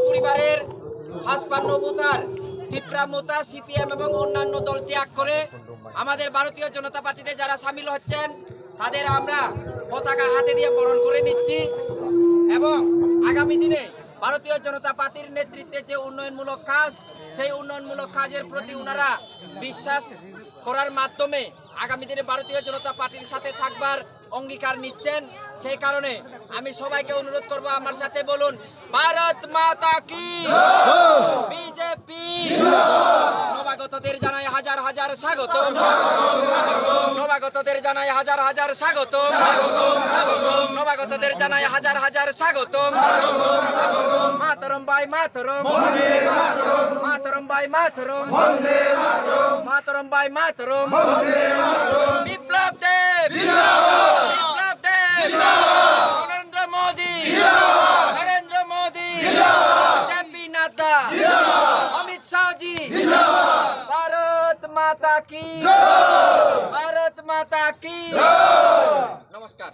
পরিবারের হাসপান্ন ভোটার ত্রিপুরা মোতা সিপিএম এবং অন্যান্য দল ত্যাগ করে আমাদের ভারতীয় জনতা পার্টিতে যারা সামিল হচ্ছেন তাদের আমরা পতাকা হাতে দিয়ে বরণ করে নিচ্ছি এবং আগামী দিনে ভারতীয় জনতা পার্টির নেতৃত্বে যে উন্নয়নমূলক কাজ সেই উন্নয়নমূলক কাজের প্রতি ওনারা বিশ্বাস করার মাধ্যমে আগামী দিনে ভারতীয় জনতা পার্টির সাথে থাকবার অঙ্গীকার নিচ্ছেন। সেই কারণে আমি সবাইকে অনুরোধ করব আমার সাথে বলুন ভারত মাতা কি বিজেপি। নবাগতদের জানাই হাজার হাজার স্বাগত, নবাগতদের জানাই হাজার হাজার স্বাগত, নবাগতদের জানাই হাজার হাজার স্বাগত। মাতরম ভাই মাতরম, মাতরম ভাই মাতরম, মাতরম ভাই মাতরম। বিপ্লব দেব, বিপ্লব দেব, নরেন্দ্র মোদী, নরেন্দ্র মোদী, জেপি নাড্ডা, অমিত শাহজি। ভারত মাতা কি, ভারত মাতা কি। নমস্কার।